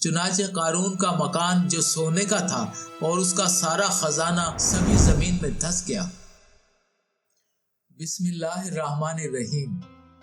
چنانچہ قارون کا مکان جو سونے کا تھا اور اس کا سارا خزانہ سبھی زمین میں دھس گیا۔ بسم اللہ الرحمن الرحیم۔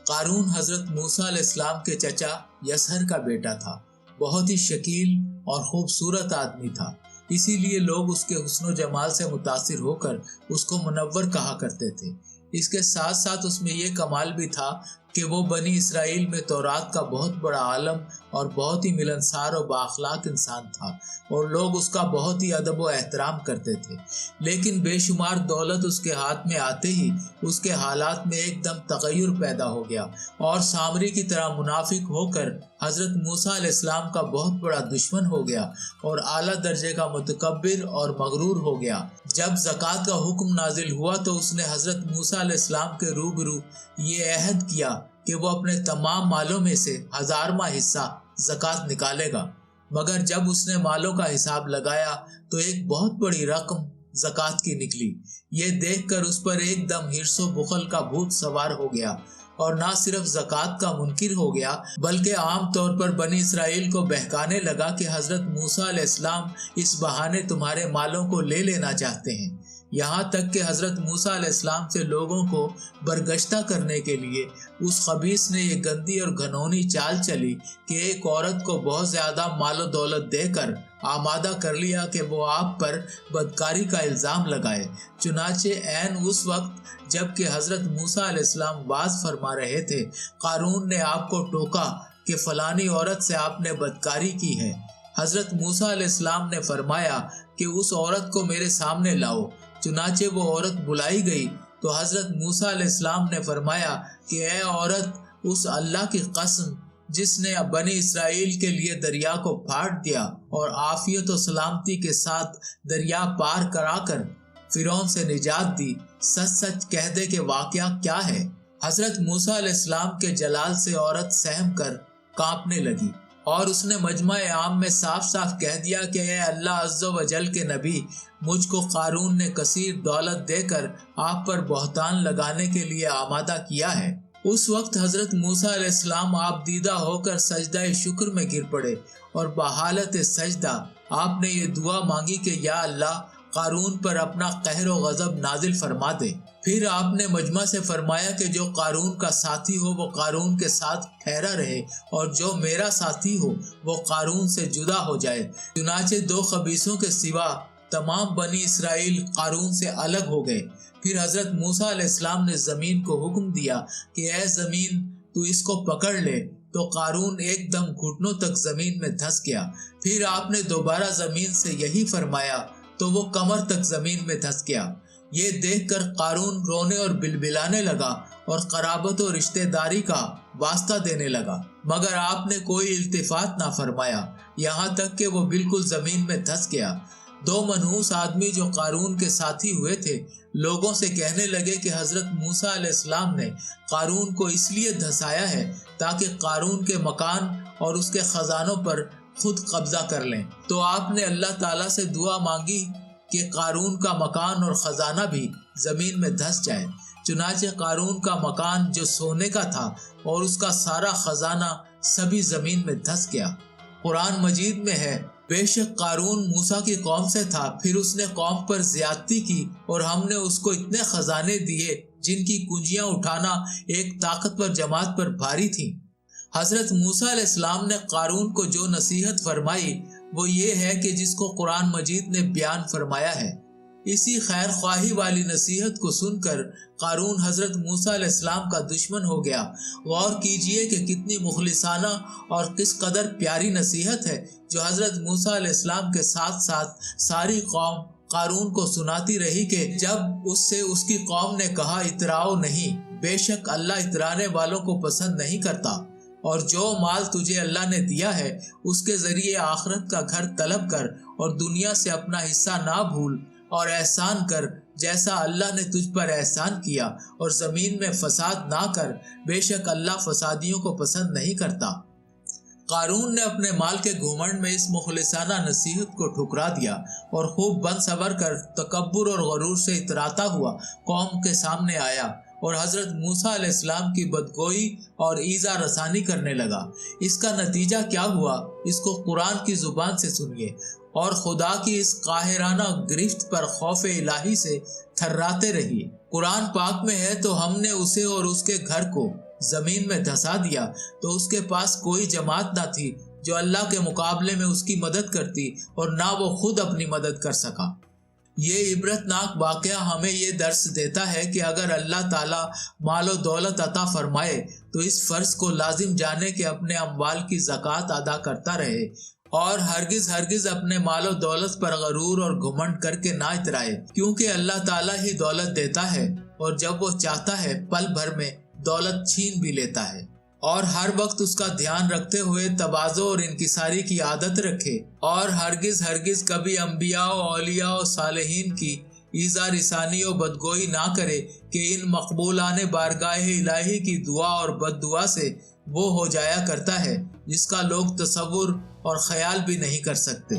قارون حضرت موسیٰ علیہ السلام کے چچا یسہر کا بیٹا تھا۔ بہت ہی شکیل اور خوبصورت آدمی تھا، اسی لیے لوگ اس کے حسن و جمال سے متاثر ہو کر اس کو منور کہا کرتے تھے۔ اس کے ساتھ ساتھ اس میں یہ کمال بھی تھا کہ وہ بنی اسرائیل میں تورات کا بہت بڑا عالم اور بہت ہی ملنسار و بااخلاق انسان تھا، اور لوگ اس کا بہت ہی ادب و احترام کرتے تھے۔ لیکن بے شمار دولت اس کے ہاتھ میں آتے ہی اس کے حالات میں ایک دم تغیر پیدا ہو گیا، اور سامری کی طرح منافق ہو کر حضرت موسیٰ علیہ السلام کا بہت بڑا دشمن ہو گیا اور اعلیٰ درجے کا متکبر اور مغرور ہو گیا۔ جب زکوٰۃ کا حکم نازل ہوا تو اس نے حضرت موسیٰ علیہ السلام کے روبرو یہ عہد کیا کہ وہ اپنے تمام مالوں میں سے 1000واں حصہ زکوٰۃ نکالے گا، مگر جب اس نے مالوں کا حساب لگایا تو ایک بہت بڑی رقم زکوٰۃ کی نکلی۔ یہ دیکھ کر اس پر ایک دم حرص و بخل کا بھوت سوار ہو گیا، اور نہ صرف زکوٰۃ کا منکر ہو گیا بلکہ عام طور پر بنی اسرائیل کو بہکانے لگا کہ حضرت موسیٰ علیہ السلام اس بہانے تمہارے مالوں کو لے لینا چاہتے ہیں۔ یہاں تک کہ حضرت موسیٰ علیہ السلام سے لوگوں کو برگشتہ کرنے کے لیے اس خبیث نے یہ گندی اور گھنونی چال چلی کہ ایک عورت کو بہت زیادہ مال و دولت دے کر آمادہ کر لیا کہ وہ آپ پر بدکاری کا الزام لگائے۔ چنانچہ عین اس وقت جب کہ حضرت موسیٰ علیہ السلام وعظ فرما رہے تھے، قارون نے آپ کو ٹوکا کہ فلانی عورت سے آپ نے بدکاری کی ہے۔ حضرت موسیٰ علیہ السلام نے فرمایا کہ اس عورت کو میرے سامنے لاؤ۔ چنانچہ وہ عورت بلائی گئی تو حضرت موسیٰ علیہ السلام نے فرمایا کہ اے عورت، اس اللہ کی قسم جس نے بنی اسرائیل کے لیے دریا کو پھاڑ دیا اور عافیت و سلامتی کے ساتھ دریا پار کرا کر فرعون سے نجات دی، سچ سچ کہہ دے کہ واقعہ کیا ہے۔ حضرت موسیٰ علیہ السلام کے جلال سے عورت سہم کر کانپنے لگی، اور اس نے مجمع عام میں صاف صاف کہہ دیا کہ اے اللہ عز و جل کے نبی، مجھ کو قارون نے کثیر دولت دے کر آپ پر بہتان لگانے کے لیے آمادہ کیا ہے۔ اس وقت حضرت موسیٰ علیہ السلام آپ دیدہ ہو کر سجدہ شکر میں گر پڑے، اور بحالت سجدہ آپ نے یہ دعا مانگی کہ یا اللہ، قارون پر اپنا قہر و غضب نازل فرما دے۔ پھر آپ نے مجمع سے فرمایا کہ جو قارون کا ساتھی ہو وہ قارون کے ساتھ ٹھہرا رہے، اور جو میرا ساتھی ہو وہ قارون سے جدا ہو جائے۔ چنانچہ 2 خبیثوں کے سوا تمام بنی اسرائیل قارون سے الگ ہو گئے۔ پھر حضرت موسیٰ علیہ السلام نے زمین کو حکم دیا کہ اے زمین، تو اس کو پکڑ لے، تو قارون ایک دم گھٹنوں تک زمین میں دھس گیا۔ پھر آپ نے دوبارہ زمین سے یہی فرمایا تو وہ کمر تک زمین میں دھس گیا۔ یہ دیکھ کر قارون رونے اور بلبلانے لگا اور قرابت و رشتہ داری کا واسطہ دینے لگا، مگر آپ نے کوئی التفات نہ فرمایا، یہاں تک کہ وہ بالکل زمین میں دھس گیا۔ 2 منحوس آدمی جو قارون کے ساتھی ہوئے تھے لوگوں سے کہنے لگے کہ حضرت موسیٰ علیہ السلام نے قارون کو اس لیے دھسایا ہے تاکہ قارون کے مکان اور اس کے خزانوں پر خود قبضہ کر لیں۔ تو آپ نے اللہ تعالیٰ سے دعا مانگی کہ قارون کا مکان اور خزانہ بھی زمین میں دھس جائے۔ چنانچہ قارون کا مکان جو سونے کا تھا اور اس کا سارا خزانہ سبھی زمین میں دھس گیا۔ قرآن مجید میں ہے، بے شک قارون موسیٰ کی قوم سے تھا، پھر اس نے قوم پر زیادتی کی اور ہم نے اس کو اتنے خزانے دیے جن کی کنجیاں اٹھانا ایک طاقتور جماعت پر بھاری تھی۔ حضرت موسیٰ علیہ السلام نے قارون کو جو نصیحت فرمائی وہ یہ ہے کہ جس کو قرآن مجید نے بیان فرمایا ہے۔ اسی خیر خواہی والی نصیحت کو سن کر قارون حضرت موسیٰ علیہ السلام کا دشمن ہو گیا۔ غور کیجئے کہ کتنی مخلصانہ اور کس قدر پیاری نصیحت ہے جو حضرت موسیٰ علیہ السلام کے ساتھ ساتھ ساری قوم قارون کو سناتی رہی کہ جب اس سے اس کی قوم نے کہا اتراؤ نہیں، بے شک اللہ اترانے والوں کو پسند نہیں کرتا، اور جو مال تجھے اللہ نے دیا ہے اس کے ذریعے آخرت کا گھر طلب کر اور دنیا سے اپنا حصہ نہ بھول، اور احسان کر جیسا اللہ نے تجھ پر احسان کیا، اور زمین میں فساد نہ کر، بے شک اللہ فسادیوں کو پسند نہیں کرتا۔ قارون نے اپنے مال کے گھمنڈ میں اس مخلصانہ نصیحت کو ٹھکرا دیا اور خوب بن سور کر تکبر اور غرور سے اتراتا ہوا قوم کے سامنے آیا اور حضرت موسیٰ علیہ السلام کی بدگوئی اور ایذا رسانی کرنے لگا۔ اس کا نتیجہ کیا ہوا، اس کو قرآن کی زبان سے سنیے اور خدا کی اس قاہرانہ گرفت پر خوف الہی سے تھراتے رہیے۔ قرآن پاک میں ہے تو ہم نے اسے اور اس کے گھر کو زمین میں دھسا دیا تو اس کے پاس کوئی جماعت نہ تھی جو اللہ کے مقابلے میں اس کی مدد کرتی اور نہ وہ خود اپنی مدد کر سکا۔ یہ عبرتناک واقعہ ہمیں یہ درس دیتا ہے کہ اگر اللہ تعالیٰ مال و دولت عطا فرمائے تو اس فرض کو لازم جانے کہ اپنے اموال کی زکوٰۃ ادا کرتا رہے اور ہرگز اپنے مال و دولت پر غرور اور گھمنڈ کر کے نہ اترائے، کیونکہ اللہ تعالیٰ ہی دولت دیتا ہے اور جب وہ چاہتا ہے پل بھر میں دولت چھین بھی لیتا ہے۔ اور ہر وقت اس کا دھیان رکھتے ہوئے تواضع اور انکساری کی عادت رکھے اور ہرگز کبھی انبیاء و اولیاء و صالحین کی ایذا رسانی و بدگوئی نہ کرے کہ ان مقبولان بارگاہ الہی کی دعا اور بد دعا سے وہ ہو جایا کرتا ہے جس کا لوگ تصور اور خیال بھی نہیں کر سکتے۔